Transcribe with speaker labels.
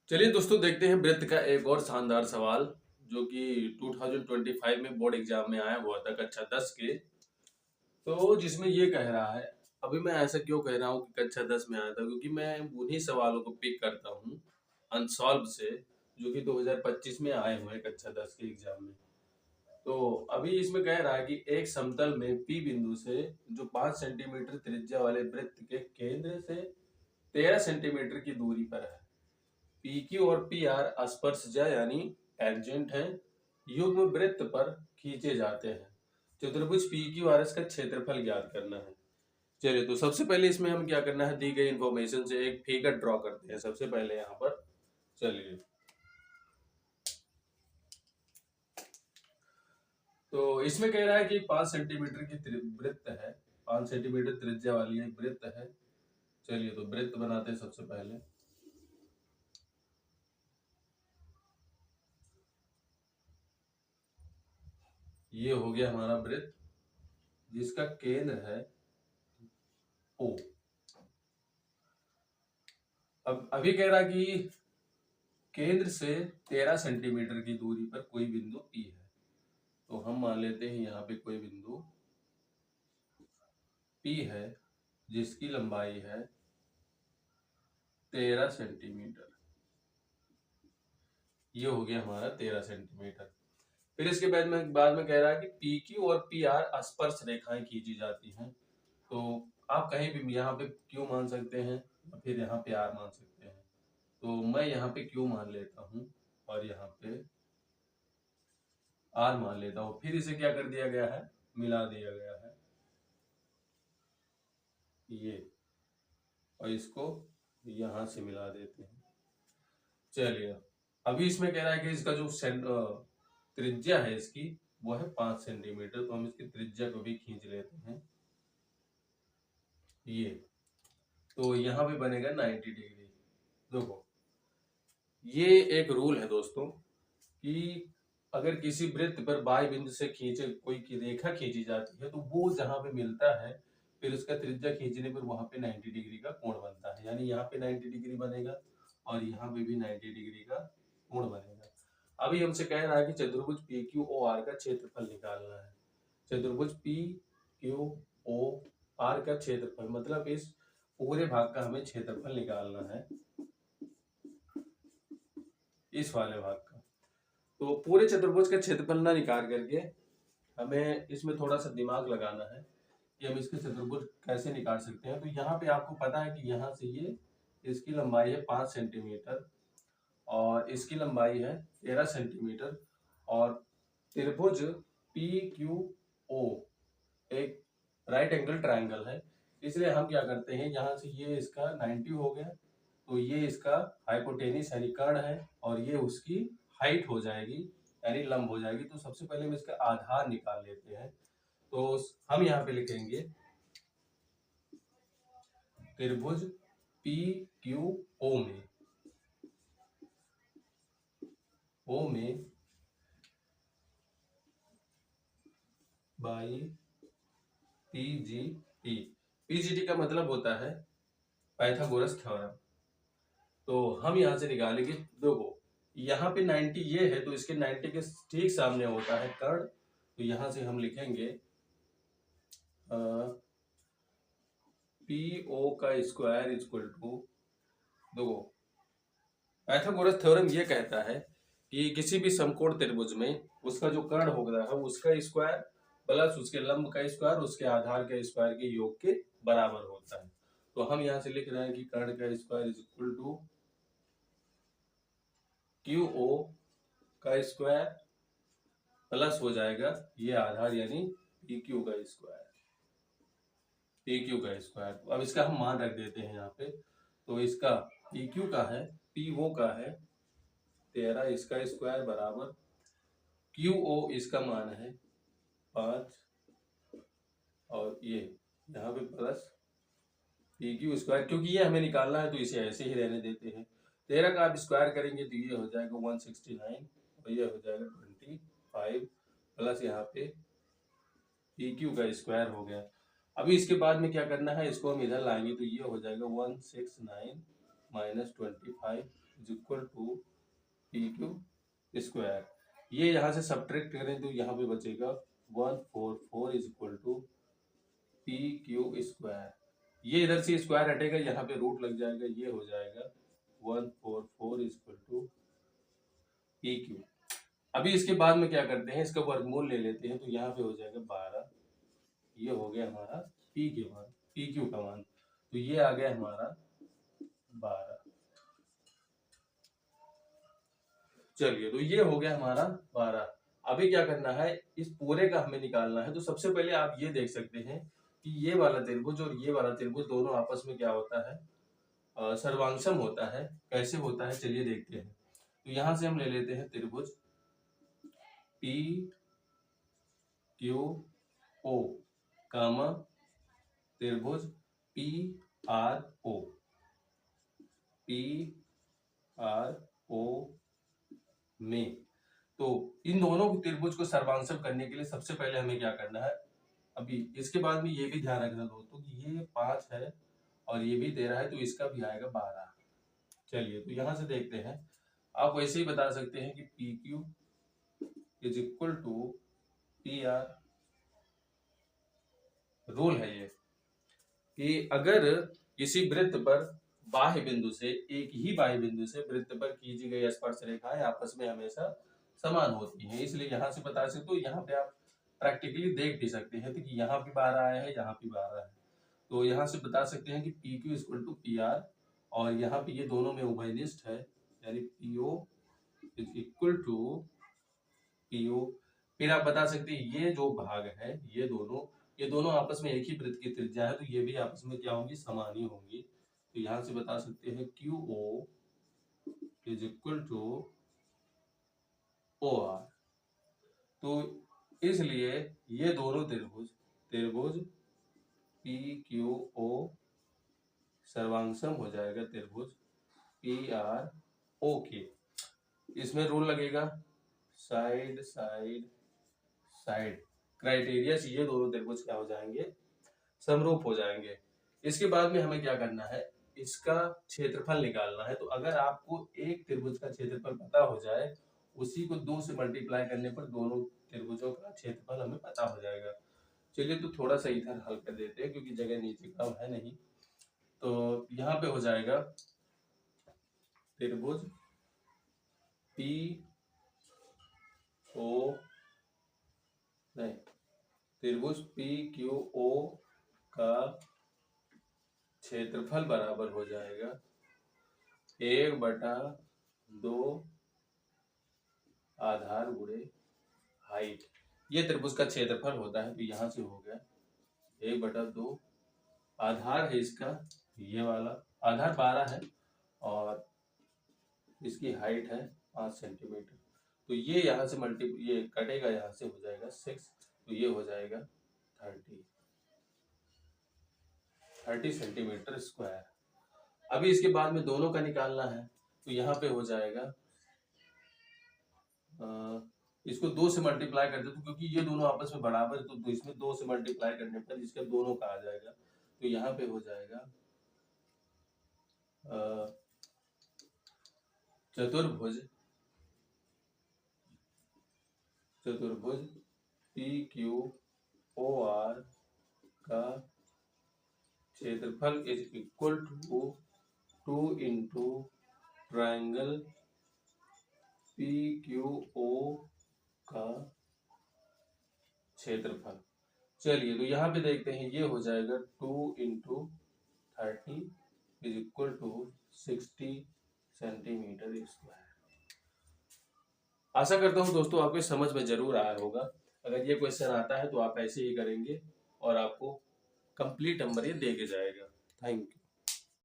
Speaker 1: चलिए दोस्तों, देखते हैं वृत्त का एक और शानदार सवाल जो कि 2025 में बोर्ड एग्जाम में आया हुआ था कक्षा 10 के। तो जिसमें ये कह रहा है, अभी मैं ऐसा क्यों कह रहा हूँ कि कक्षा 10 में आया था, क्योंकि मैं उन्हीं सवालों को पिक करता हूँ अनसॉल्व से, जो कि 2025 में आए हुए हैं कक्षा 10 के एग्जाम में। तो अभी इसमें कह रहा है कि एक समतल में पी बिंदु से जो 5 सेंटीमीटर त्रिज्या वाले वृत्त के केंद्र से 13 सेंटीमीटर की दूरी पर है। पी क्यू और पी आर स्पर्शजा यानी टेंजेंट हैं, युग्म वृत्त पर खींचे जाते हैं। चतुर्भुज पी क्यू आर एस का क्षेत्रफल ज्ञात करना है। चलिए, तो सबसे पहले इसमें हम क्या करना है, दी गई इंफॉर्मेशन से एक फिगर ड्रॉ करते हैं सबसे पहले यहाँ पर। चलिए, तो इसमें कह रहा है कि 5 सेंटीमीटर की वृत्त है, 5 सेंटीमीटर त्रिज्या वाली एक वृत्त है। चलिए, तो वृत्त बनाते हैं सबसे पहले। ये हो गया हमारा वृत्त जिसका केंद्र है ओ। अब अभी कह रहा है कि केंद्र से 13 सेंटीमीटर की दूरी पर कोई बिंदु पी है। तो हम मान लेते हैं यहाँ पे कोई बिंदु पी है जिसकी लंबाई है 13 सेंटीमीटर। ये हो गया हमारा 13 सेंटीमीटर। फिर इसके बाद में कह रहा है कि पी क्यू और पी आर स्पर्श रेखाएं खींची जाती हैं। तो आप कहीं भी यहाँ पे क्यू मान सकते हैं या फिर यहाँ पे आर मान सकते हैं। तो मैं यहाँ पे क्यू मान लेता हूँ और यहाँ पे आर मान लेता हूँ। फिर इसे क्या कर दिया गया है, मिला दिया गया है ये, और इसको यहां से मिला देते हैं। चलिए, अभी इसमें कह रहा है कि इसका जो त्रिज्या है इसकी वो है 5 सेंटीमीटर। तो हम इसकी त्रिज्या को भी खींच लेते हैं ये। तो यहाँ पे बनेगा 90 डिग्री। देखो, ये एक रूल है दोस्तों कि अगर किसी वृत्त पर बाह्य बिंदु से खींचे कोई की रेखा खींची जाती है तो वो जहां पे मिलता है फिर उसका त्रिज्या खींचने पर वहां पे 90 डिग्री का कोण बनता है। यानी यहाँ पे 90 डिग्री बनेगा और यहाँ पे भी 90 डिग्री का कोण बनेगा। अभी हमसे कह रहा है कि चतुर्भुज पी क्यू ओ आर का क्षेत्रफल निकालना है। चतुर्भुज पी क्यू ओ आर का क्षेत्रफल मतलब इस पूरे भाग का हमें क्षेत्रफल निकालना है, इस वाले भाग का। तो पूरे चतुर्भुज का क्षेत्रफल ना निकाल करके हमें इसमें थोड़ा सा दिमाग लगाना है कि हम इसके चतुर्भुज कैसे निकाल सकते हैं। तो यहाँ पे आपको पता है कि यहाँ से ये इसकी लंबाई है 5 सेंटीमीटर और इसकी लंबाई है 13 सेंटीमीटर। और त्रिभुज पी क्यू ओ एक राइट एंगल ट्राइंगल है, इसलिए हम क्या करते हैं, यहाँ से ये इसका 90 हो गया तो ये इसका हाइपोटेनिस यानी कर्ण है और ये उसकी हाइट हो जाएगी यानी लंब हो जाएगी। तो सबसे पहले हम इसका आधार निकाल लेते हैं। तो हम यहाँ पे लिखेंगे त्रिभुज पी क्यू ओ में बाई पीजीटी। पीजीटी का मतलब होता है पाइथागोरस थ्योरम। तो हम यहाँ से निकालेंगे, देखो यहाँ पे 90 ये है तो इसके 90 के ठीक सामने होता है कर्ण। तो यहाँ से हम लिखेंगे पी ओ का स्क्वायर इक्वल टू, देखो पाइथागोरस थ्योरम ये कहता है कि किसी भी समकोण त्रिभुज में उसका जो कर्ण होता है उसका स्क्वायर प्लस उसके लंब का स्क्वायर उसके आधार के स्क्वायर के योग के बराबर होता है। तो हम यहाँ से लिख रहे हैं कि कर्ण का square is equal to Q O का स्क्वायर प्लस हो जाएगा ये आधार यानी पी क्यू का स्क्वायर, पी क्यू का स्क्वायर। अब इसका हम मान रख देते हैं यहाँ पे। तो इसका पी क्यू का है, पी ओ का है 13, इसका स्क्वायर बराबर क्यू ओ इसका मान है 5 और ये यहाँ पे प्लस पी क्यू स्क्वायर, क्योंकि ये हमें निकालना है तो इसे ऐसे ही रहने देते हैं। 13 का आप स्क्वायर करेंगे तो ये हो जाएगा 169 और ये हो जाएगा 25 प्लस यहाँ पे पी क्यू का स्क्वायर हो गया। अभी इसके बाद में क्या करना है, इसको हम इधर लाएंगे तो ये हो जाएगा 169 minus 25 is equal to P Q square. ये यहाँ से सब्ट्रैक्ट करें तो यहाँ पे बचेगा 144 is equal to P Q square. ये इधर से स्क्वायर हटेगा, यहाँ पे रूट लग जाएगा, ये हो जाएगा 144 is equal to P Q. अभी इसके बाद में क्या करते हैं, इसका वर्गमूल ले लेते हैं, तो यहाँ पे हो जाएगा 12। ये हो गया हमारा पी के मान, पी क्यू का मान, तो ये आ गया हमारा 12। चलिए, तो ये हो गया हमारा 12। अभी क्या करना है, इस पूरे का हमें निकालना है। तो सबसे पहले आप ये देख सकते हैं कि ये वाला त्रिभुज और ये वाला त्रिभुज दोनों आपस में क्या होता है, सर्वांशम होता है। कैसे होता है चलिए देखते हैं। तो यहां से हम ले लेते हैं त्रिभुज पी क्यू ओ कामा त्रिभुज P R O, P R O में। तो इन दोनों त्रिभुज को सर्वांशम करने के लिए सबसे पहले हमें क्या करना है, अभी इसके बाद में ये भी ध्यान रखना दोस्तों कि ये 5 है और ये भी 13 है, तो इसका भी आएगा 12। चलिए, तो यहां से देखते हैं। आप वैसे ही बता सकते हैं कि P Q is equal to P R. Rule है ये कि अगर किसी वृत्त पर बाह्य बिंदु से, एक ही बाह्य बिंदु से वृत्त पर खींची गई स्पर्श रेखाएं आपस में हमेशा समान होती हैं। इसलिए यहाँ से बता सकते, तो यहाँ पे आप प्रैक्टिकली देख भी सकते हैं कि यहाँ भी 12 आया है, यहाँ भी 12 है। तो यहाँ से बता सकते हैं कि P Q equal to P R, और यहाँ पे ये दोनों में उभयनिष्ठ है, यानी P O is equal to P O. फिर आप बता सकते हैं ये जो भाग है, ये दोनों आपस में एक ही वृत्त की त्रिज्या है, तो ये भी आपस में क्या होंगी, समान ही होंगी। तो यहां से बता सकते हैं Q O is equal to O R. तो इसलिए ये दोनों त्रिभुज पी क्यू ओ सर्वांशम हो जाएगा त्रिभुज पी आर ओ के। इसमें रूल लगेगा साइड साइड साइड क्राइटेरिया से ये दोनों त्रिभुज क्या हो जाएंगे, समरूप हो जाएंगे। इसके बाद में हमें क्या करना है, इसका क्षेत्रफल निकालना है। तो अगर आपको एक त्रिभुज का क्षेत्रफल पता हो जाए, उसी को 2 से मल्टीप्लाई करने पर दोनों त्रिभुजों का क्षेत्रफल हमें पता हो जाएगा। चलिए, तो थोड़ा सा इधर हल कर देते हैं क्योंकि जगह नीचे कम है नहीं। तो यहाँ पे हो जाएगा त्रिभुज पी ओ नहीं त्रिभुज पी क्यू ओ का क्षेत्रफल बराबर हो जाएगा 1/2 आधार गुणे हाइट। ये त्रिभुज का क्षेत्रफल होता है। तो यहां से हो गया 1/2। आधार है इसका, ये वाला आधार 12 है और इसकी हाइट है 5 सेंटीमीटर। तो ये यहाँ से ये कटेगा, यहाँ से हो जाएगा 6, तो ये हो जाएगा 30 सेंटीमीटर स्क्वायर। अभी इसके बाद में दोनों का निकालना है। तो यहाँ पे हो जाएगा, इसको 2 से मल्टीप्लाई कर दे, तो क्योंकि ये दोनों आपस में बराबर है, तो इसमें 2 से मल्टीप्लाई करने पर इसका दोनों का आ जाएगा। तो यहाँ पे हो जाएगा चतुर्भुज पी क्यू ओ आर का क्षेत्रफल is equal to 2 into triangle P Q O का क्षेत्रफल। चलिए, तो यहाँ पे देखते हैं, ये हो जाएगा 2 into 30 is equal to 60 centimetre square. आशा करता हूँ दोस्तों आपके समझ में जरूर आया होगा। अगर ये क्वेश्चन आता है तो आप ऐसे ही करेंगे और आपको कंप्लीट नंबर ये दे के जाएगा। Thank you.